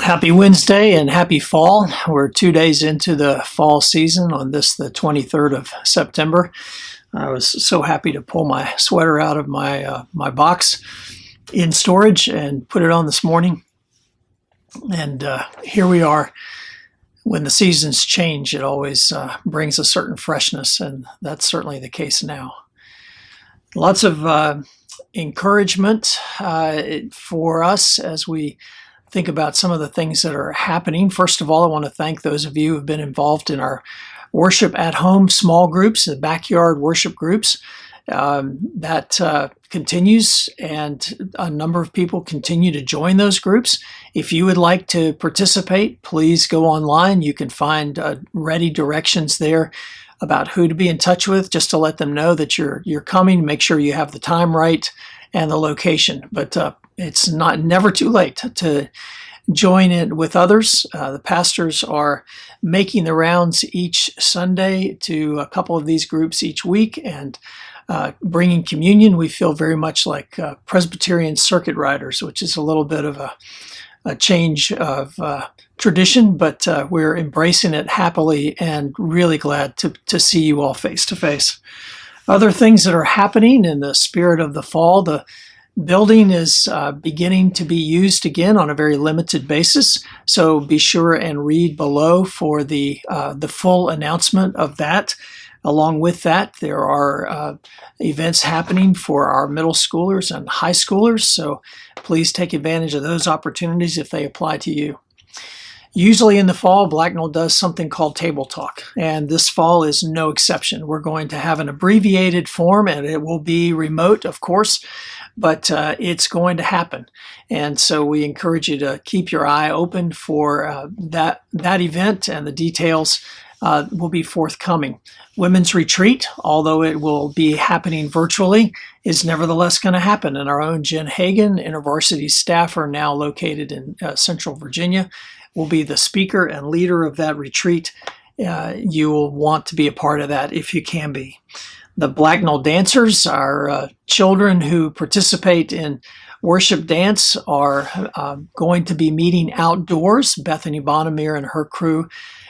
Happy Wednesday and happy fall. We're 2 days into the fall season on this, the 23rd of September. I was so happy to pull my sweater out of my box in storage and put it on this morning. And here we are. When the seasons change, it always brings a certain freshness, and that's certainly the case now. Lots of encouragement for us as we think about some of the things that are happening. First of all, I want to thank those of you who have been involved in our worship at home small groups, the backyard worship groups. That continues, and a number of people continue to join those groups. If you would like to participate, please go online. You can find ready directions there about who to be in touch with, just to let them know that you're coming. Make sure you have the time right and the location. But it's never too late to join in with others. The pastors are making the rounds each Sunday to a couple of these groups each week and bringing communion. We feel very much like Presbyterian circuit riders, which is a little bit of a change of tradition, but we're embracing it happily and really glad to see you all face to face. Other things that are happening in the spirit of the fall, the building is beginning to be used again on a very limited basis, so be sure and read below for the full announcement of that. Along with that, there are events happening for our middle schoolers and high schoolers, so please take advantage of those opportunities if they apply to you. Usually in the fall, Blacknell does something called Table Talk, and this fall is no exception. We're going to have an abbreviated form, and it will be remote, of course, but it's going to happen. And so we encourage you to keep your eye open for that event, and the details will be forthcoming. Women's Retreat, although it will be happening virtually, is nevertheless going to happen. And our own Jen Hagan, InterVarsity staffer now located in Central Virginia, will be the speaker and leader of that retreat. You will want to be a part of that if you can be. The Blacknell Dancers, our children who participate in worship dance, are going to be meeting outdoors. Bethany Bonamere and her crew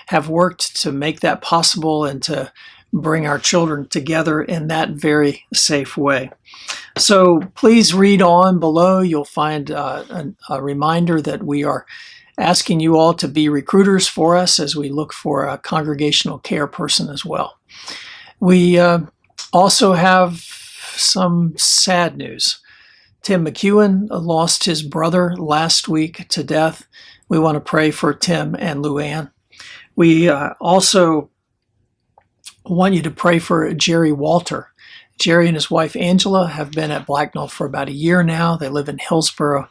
have worked to make that possible and to bring our children together in that very safe way. So please read on below. You'll find a reminder that we are asking you all to be recruiters for us as we look for a congregational care person as well. We also have some sad news. Tim McEwen lost his brother last week to death. We want to pray for Tim and Luann. We also want you to pray for Jerry Walter. Jerry and his wife Angela have been at Blacknell for about a year now. They live in Hillsborough.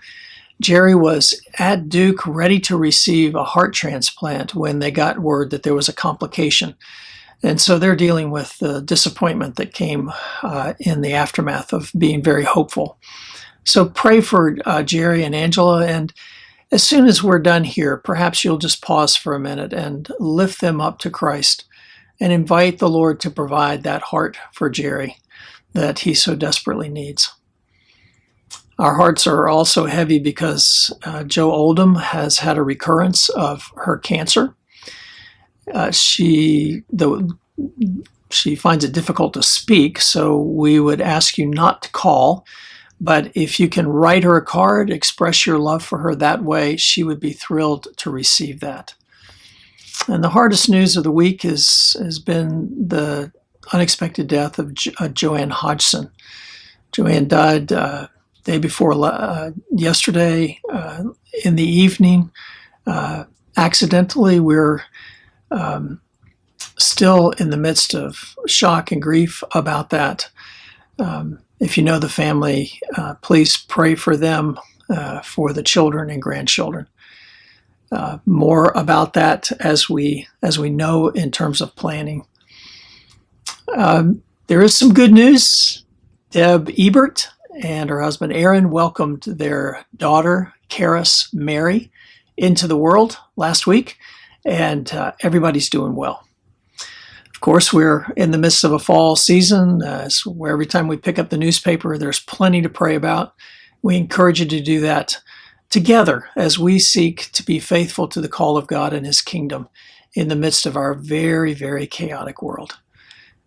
Jerry was at Duke ready to receive a heart transplant when they got word that there was a complication. And so they're dealing with the disappointment that came in the aftermath of being very hopeful. So pray for Jerry and Angela, and as soon as we're done here, perhaps you'll just pause for a minute and lift them up to Christ and invite the Lord to provide that heart for Jerry that he so desperately needs. Our hearts are also heavy because Jo Oldham has had a recurrence of her cancer. She finds it difficult to speak, so we would ask you not to call. But if you can write her a card, express your love for her that way, she would be thrilled to receive that. And the hardest news of the week has been the unexpected death of Joan Houghton. Joanne died day before yesterday in the evening. Accidentally, we're still in the midst of shock and grief about that. If you know the family, please pray for them, for the children and grandchildren. More about that as we know in terms of planning. There is some good news. Deb Ebert and her husband Aaron welcomed their daughter, Karis Mary, into the world last week, and everybody's doing well. Of course, we're in the midst of a fall season, where every time we pick up the newspaper, there's plenty to pray about. We encourage you to do that together as we seek to be faithful to the call of God and His kingdom in the midst of our very, very chaotic world.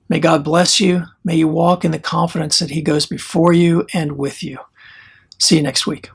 May God bless you. May you walk in the confidence that He goes before you and with you. See you next week.